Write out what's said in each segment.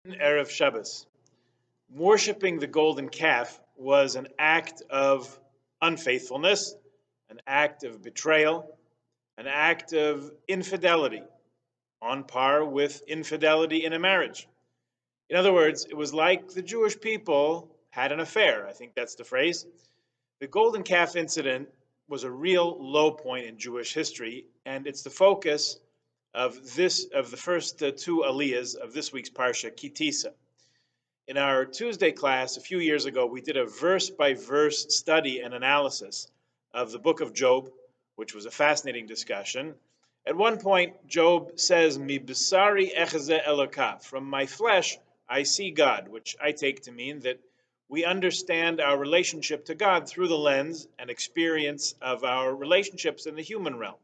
Erev Shabbos. Worshipping the golden calf was an act of unfaithfulness, an act of betrayal, an act of infidelity, on par with infidelity in a marriage. In other words, it was like the Jewish people had an affair. I think that's the phrase. The golden calf incident was a real low point in Jewish history, and it's the focus of the first two aliyahs of this week's parsha, Tisa. In our Tuesday class a few years ago, we did a verse by verse study and analysis of the book of Job, which was a fascinating discussion. At one point, Job says, Mi b'sari echze Eloka, from my flesh I see God, which I take to mean that we understand our relationship to God through the lens and experience of our relationships in the human realm.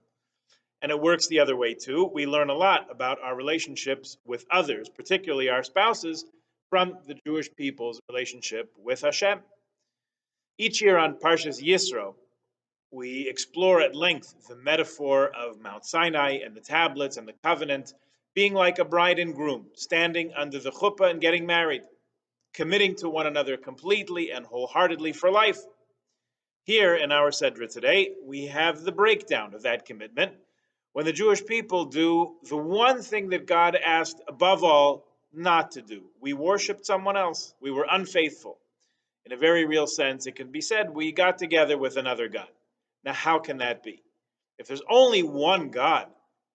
And it works the other way too. We learn a lot about our relationships with others, particularly our spouses, from the Jewish people's relationship with Hashem. Each year on Parshas Yisro, we explore at length the metaphor of Mount Sinai and the tablets and the covenant being like a bride and groom, standing under the chuppah and getting married, committing to one another completely and wholeheartedly for life. Here in our Sedra today, we have the breakdown of that commitment when the Jewish people do the one thing that God asked above all not to do. We worshiped someone else. We were unfaithful. In a very real sense, it can be said we got together with another God. Now, how can that be? If there's only one God,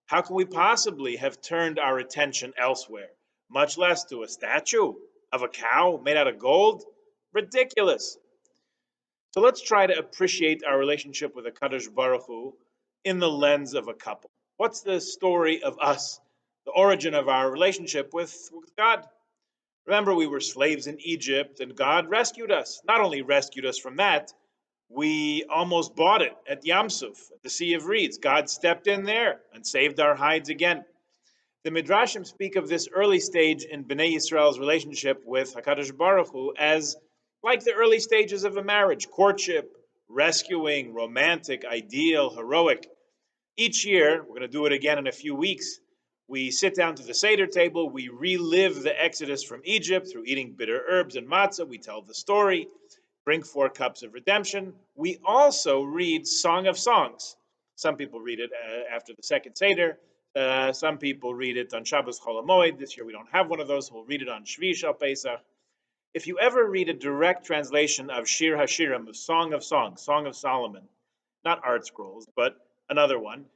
how can we possibly have turned our attention elsewhere, much less to a statue of a cow made out of gold? Ridiculous. So let's try to appreciate our relationship with HaKadosh Baruch Hu in the lens of a couple. What's the story of us, the origin of our relationship with God? Remember, we were slaves in Egypt, and God rescued us. Not only rescued us from that, we almost bought it at Yam Suf, at the Sea of Reeds. God stepped in there and saved our hides again. The Midrashim speak of this early stage in Bnei Yisrael's relationship with HaKadosh Baruch Hu as like the early stages of a marriage: courtship, rescuing, romantic, ideal, heroic. Each year, we're going to do it again in a few weeks, we sit down to the Seder table, we relive the Exodus from Egypt through eating bitter herbs and matzah, we tell the story, drink 4 cups of redemption. We also read Song of Songs. Some people read it after the second Seder. Some people read it on Shabbos Chol HaMoed. This year we don't have one of those. We'll read it on Shvi Shal Pesach. If you ever read a direct translation of Shir HaShirim, of Song of Songs, Song of Solomon, not Art Scrolls, but another one,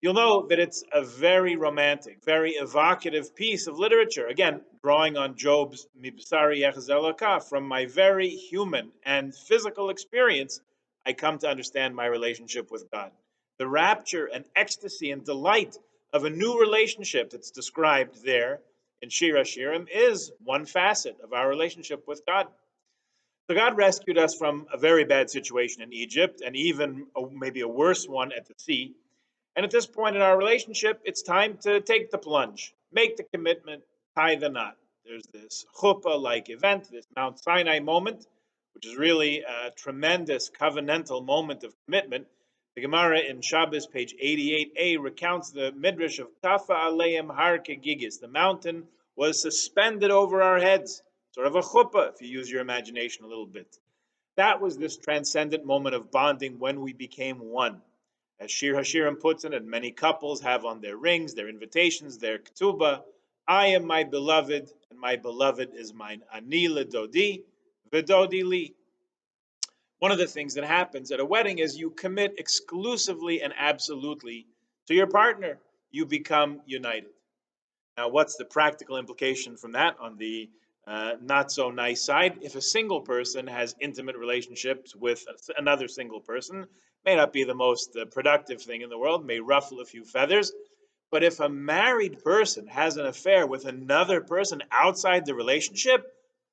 you'll know that it's a very romantic, very evocative piece of literature. Again, drawing on Job's Mibsari Echzelaka, from my very human and physical experience, I come to understand my relationship with God. The rapture and ecstasy and delight of a new relationship that's described there in Shir HaShirim is one facet of our relationship with God. So God rescued us from a very bad situation in Egypt, and even maybe a worse one at the sea. And at this point in our relationship, it's time to take the plunge, make the commitment, tie the knot. There's this chuppah-like event, this Mount Sinai moment, which is really a tremendous covenantal moment of commitment. The Gemara in Shabbos, page 88a, recounts the midrash of Tafa Aleim Har Kegigis. The mountain was suspended over our heads, sort of a chuppah, if you use your imagination a little bit. That was this transcendent moment of bonding when we became one. As Shir HaShirim puts it, and many couples have on their rings, their invitations, their ketubah, I am my beloved, and my beloved is mine. Ani ledodi, v'dodi li. One of the things that happens at a wedding is you commit exclusively and absolutely to your partner. You become united. Now, what's the practical implication from that on the not so nice side? If a single person has intimate relationships with another single person, may not be the most productive thing in the world, may ruffle a few feathers. But if a married person has an affair with another person outside the relationship,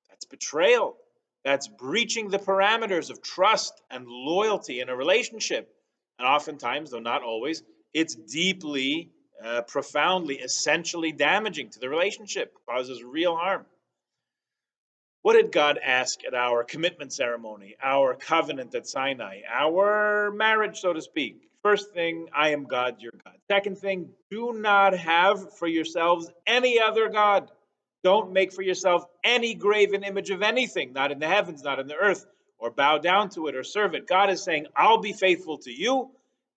that's betrayal. That's breaching the parameters of trust and loyalty in a relationship. And oftentimes, though not always, it's deeply, profoundly, essentially damaging to the relationship, causes real harm. What did God ask at our commitment ceremony, our covenant at Sinai, our marriage, so to speak? First thing, I am God, your God. Second thing, do not have for yourselves any other God. Don't make for yourself any graven image of anything, not in the heavens, not in the earth, or bow down to it or serve it. God is saying, I'll be faithful to you.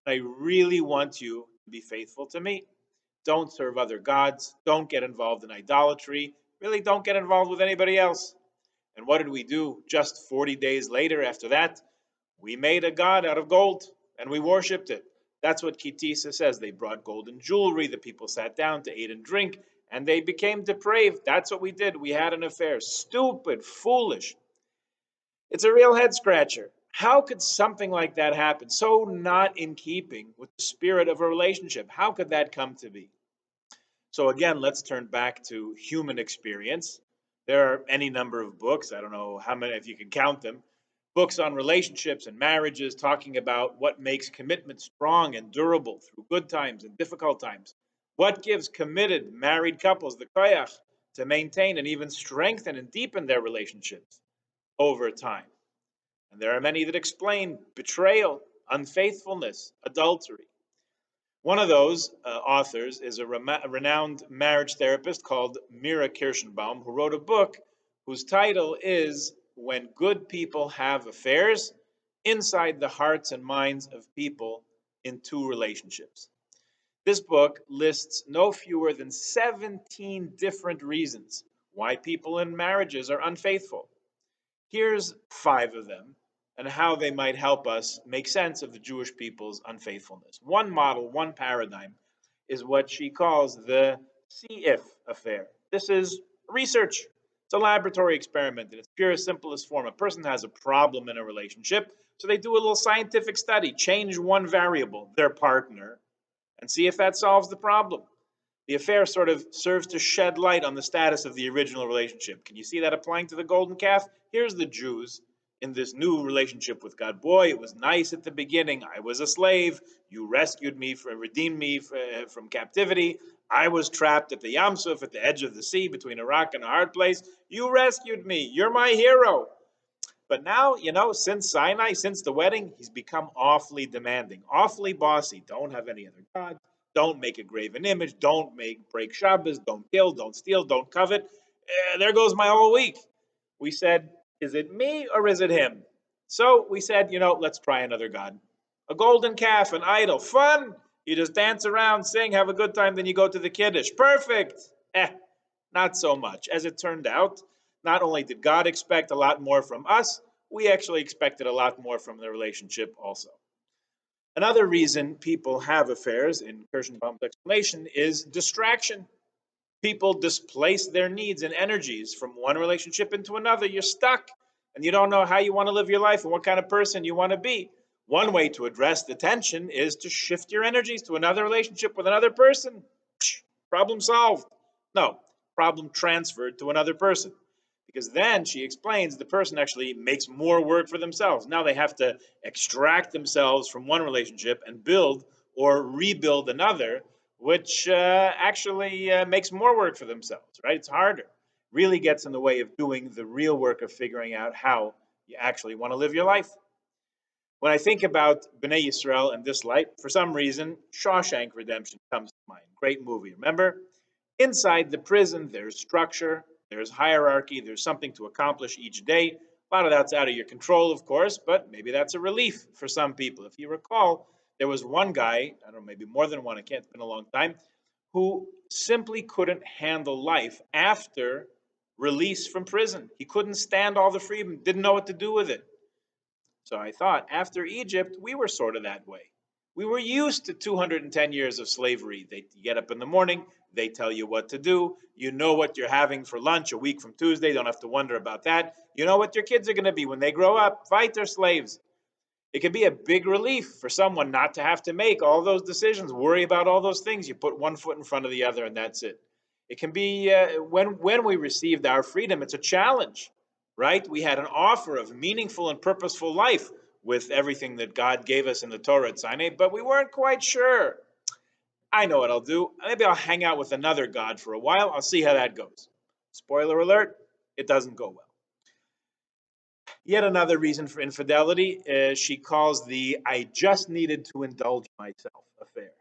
I really want you to be faithful to me. Don't serve other gods. Don't get involved in idolatry. Really, don't get involved with anybody else. And what did we do just 40 days later after that? We made a god out of gold and we worshipped it. That's what Tisa says. They brought golden jewelry. The people sat down to eat and drink and they became depraved. That's what we did. We had an affair. Stupid, foolish. It's a real head scratcher. How could something like that happen? So not in keeping with the spirit of a relationship. How could that come to be? So again, let's turn back to human experience. There are any number of books, I don't know how many, if you can count them, books on relationships and marriages talking about what makes commitment strong and durable through good times and difficult times. What gives committed married couples the koyach to maintain and even strengthen and deepen their relationships over time. And there are many that explain betrayal, unfaithfulness, adultery. One of those authors is a renowned marriage therapist called Mira Kirschenbaum, who wrote a book whose title is When Good People Have Affairs Inside the Hearts and Minds of People in Two Relationships. This book lists no fewer than 17 different reasons why people in marriages are unfaithful. Here's 5 of them and how they might help us make sense of the Jewish people's unfaithfulness. One model, one paradigm, is what she calls the see if affair. This is research. It's a laboratory experiment in its purest, simplest form. A person has a problem in a relationship, so they do a little scientific study, change one variable, their partner, and see if that solves the problem. The affair sort of serves to shed light on the status of the original relationship. Can you see that applying to the golden calf? Here's the Jews in this new relationship with God. Boy, it was nice at the beginning. I was a slave. You rescued me, redeemed me from captivity. I was trapped at the Yam Suf, at the edge of the sea, between a rock and a hard place. You rescued me. You're my hero. But now, since Sinai, since the wedding, he's become awfully demanding, awfully bossy. Don't have any other gods. Don't make a graven image. Don't break Shabbos. Don't kill. Don't steal. Don't covet. There goes my whole week. We said, is it me or is it him? So we said, let's try another god. A golden calf, an idol. Fun. You just dance around, sing, have a good time, then you go to the Kiddush. Perfect. Not so much. As it turned out, not only did God expect a lot more from us, we actually expected a lot more from the relationship also. Another reason people have affairs, in Kirschenbaum's explanation, is distraction. People displace their needs and energies from one relationship into another. You're stuck and you don't know how you want to live your life and what kind of person you want to be. One way to address the tension is to shift your energies to another relationship with another person. Problem solved. No, problem transferred to another person. Because then, she explains, the person actually makes more work for themselves. Now they have to extract themselves from one relationship and build or rebuild another, which actually makes more work for themselves, right? It's harder. Really gets in the way of doing the real work of figuring out how you actually want to live your life. When I think about Bnei Yisrael in this light, for some reason, Shawshank Redemption comes to mind. Great movie, remember? Inside the prison, there's structure, there's hierarchy, there's something to accomplish each day. A lot of that's out of your control, of course, but maybe that's a relief for some people. If you recall, there was one guy, I don't know, maybe more than one, it's been a long time, who simply couldn't handle life after release from prison. He couldn't stand all the freedom, didn't know what to do with it. So I thought, after Egypt, we were sort of that way. We were used to 210 years of slavery. They get up in the morning, they tell you what to do. You know what you're having for lunch a week from Tuesday. Don't have to wonder about that. You know what your kids are going to be when they grow up. Fighter slaves. It can be a big relief for someone not to have to make all those decisions, worry about all those things. You put one foot in front of the other, and that's it. It can be when we received our freedom, it's a challenge, right? We had an offer of meaningful and purposeful life with everything that God gave us in the Torah at Sinai, but we weren't quite sure. I know what I'll do. Maybe I'll hang out with another God for a while. I'll see how that goes. Spoiler alert, it doesn't go well. Yet another reason for infidelity she calls the I just needed to indulge myself affair.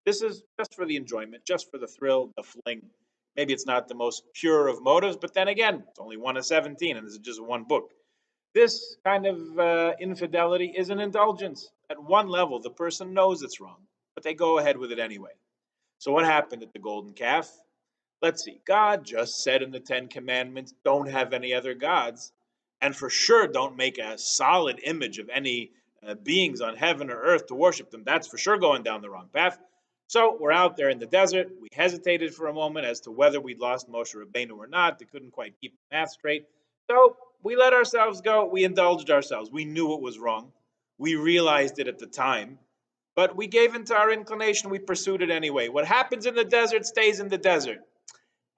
This is just for the enjoyment, just for the thrill, the fling. Maybe it's not the most pure of motives, but then again, it's only one of 17, and this is just one book. This kind of infidelity is an indulgence. At one level, the person knows it's wrong, but they go ahead with it anyway. So, what happened at the golden calf? Let's see. God just said in the Ten Commandments, don't have any other gods. And for sure, don't make a solid image of any beings on heaven or earth to worship them. That's for sure going down the wrong path. So we're out there in the desert. We hesitated for a moment as to whether we'd lost Moshe Rabbeinu or not. They couldn't quite keep the math straight. So we let ourselves go. We indulged ourselves. We knew it was wrong. We realized it at the time. But we gave into our inclination. We pursued it anyway. What happens in the desert stays in the desert.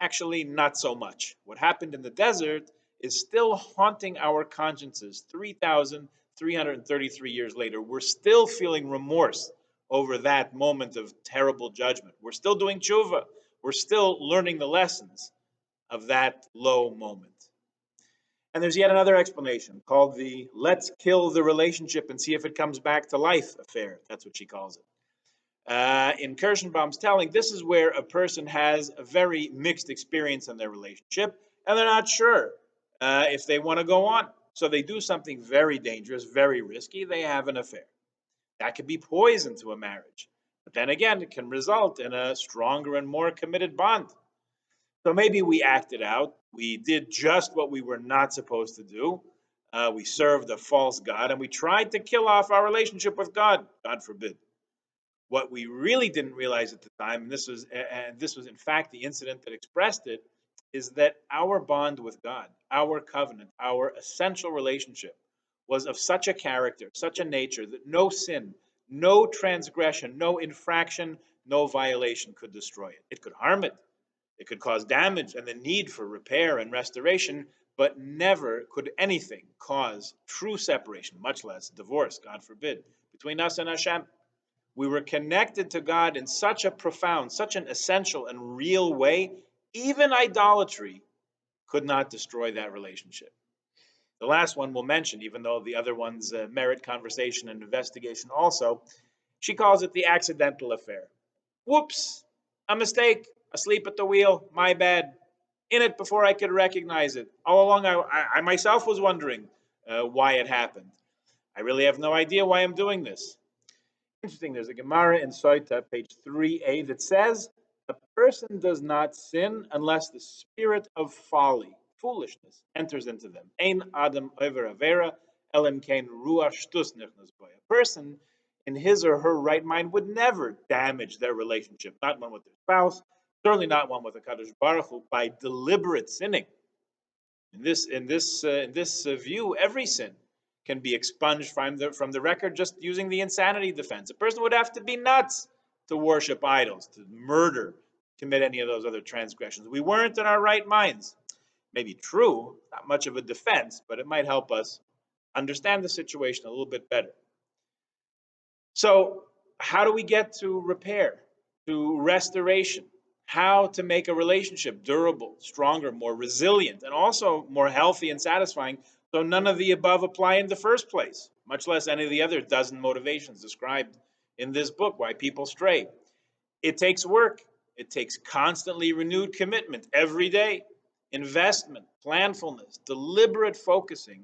Actually, not so much. What happened in the desert is still haunting our consciences 3,333 years later. We're still feeling remorse over that moment of terrible judgment. We're still doing tshuva. We're still learning the lessons of that low moment. And there's yet another explanation called the let's kill the relationship and see if it comes back to life affair. That's what she calls it. In Kirschenbaum's telling, this is where a person has a very mixed experience in their relationship, and they're not sure if they want to go on. So they do something very dangerous, very risky. They have an affair. That could be poison to a marriage. But then again, it can result in a stronger and more committed bond. So maybe we acted out. We did just what we were not supposed to do. We served a false God, and we tried to kill off our relationship with God. God forbid. What we really didn't realize at the time, and this was in fact the incident that expressed it, is that our bond with God, our covenant, our essential relationship was of such a character, such a nature that no sin, no transgression, no infraction, no violation could destroy it. It could harm it. It could cause damage and the need for repair and restoration, but never could anything cause true separation, much less divorce, God forbid, between us and Hashem. We were connected to God in such a profound, such an essential and real way, even idolatry could not destroy that relationship. The last one we'll mention, even though the other ones merit conversation and investigation also, she calls it the accidental affair. Whoops, a mistake, asleep at the wheel, my bad. In it before I could recognize it. All along, I myself was wondering why it happened. I really have no idea why I'm doing this. Interesting, there's a Gemara in Soita, page 3a, that says, a person does not sin unless the spirit of folly, foolishness, enters into them. Ein adam over avera, elim kain ruach shtus nichnas boy. A person in his or her right mind would never damage their relationship, not one with their spouse, certainly not one with a Kadosh Baruch Hu, by deliberate sinning. In this view, every sin can be expunged from the record just using the insanity defense. A person would have to be nuts to worship idols, to murder, commit any of those other transgressions. We weren't in our right minds. Maybe true, not much of a defense, but it might help us understand the situation a little bit better. So, how do we get to repair, to restoration? How to make a relationship durable, stronger, more resilient, and also more healthy and satisfying, so none of the above apply in the first place, much less any of the other dozen motivations described in this book, why people stray. It takes work. It takes constantly renewed commitment every day, investment, planfulness, deliberate focusing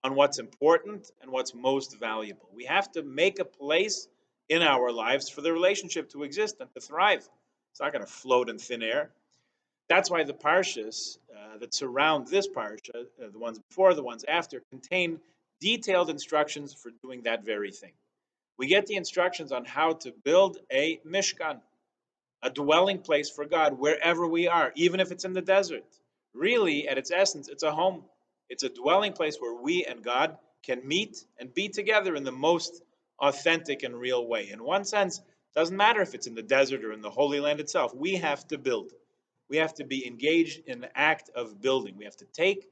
on what's important and what's most valuable. We have to make a place in our lives for the relationship to exist and to thrive. It's not going to float in thin air. That's why the parshas that surround this parsha, the ones before, the ones after, contain detailed instructions for doing that very thing. We get the instructions on how to build a mishkan, a dwelling place for God wherever we are, even if it's in the desert. Really, at its essence, it's a home. It's a dwelling place where we and God can meet and be together in the most authentic and real way. In one sense, it doesn't matter if it's in the desert or in the Holy Land itself. We have to build. We have to be engaged in the act of building. We have to take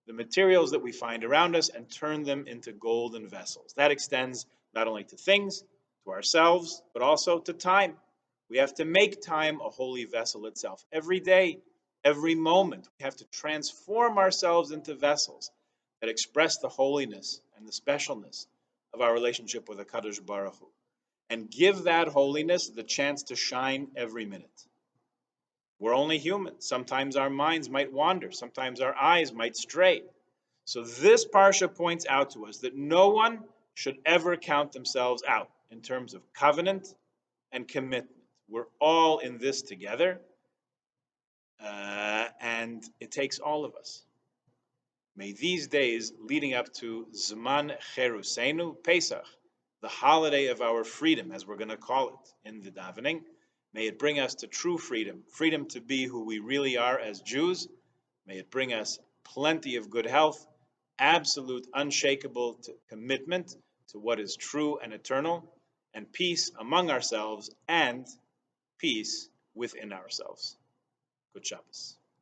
the materials that we find around us and turn them into golden vessels. That extends not only to things, to ourselves, but also to time. We have to make time a holy vessel itself. Every day, every moment, we have to transform ourselves into vessels that express the holiness and the specialness of our relationship with the Kadosh Baruch Hu, and give that holiness the chance to shine every minute. We're only human. Sometimes our minds might wander. Sometimes our eyes might stray. So this parsha points out to us that no one should ever count themselves out in terms of covenant and commitment. We're all in this together, and it takes all of us. May these days leading up to Zman Cherusenu, Pesach, the holiday of our freedom, as we're going to call it in the davening, may it bring us to true freedom, freedom to be who we really are as Jews. May it bring us plenty of good health, absolute, unshakable commitment to what is true and eternal, and peace among ourselves and peace within ourselves. Good Shabbos.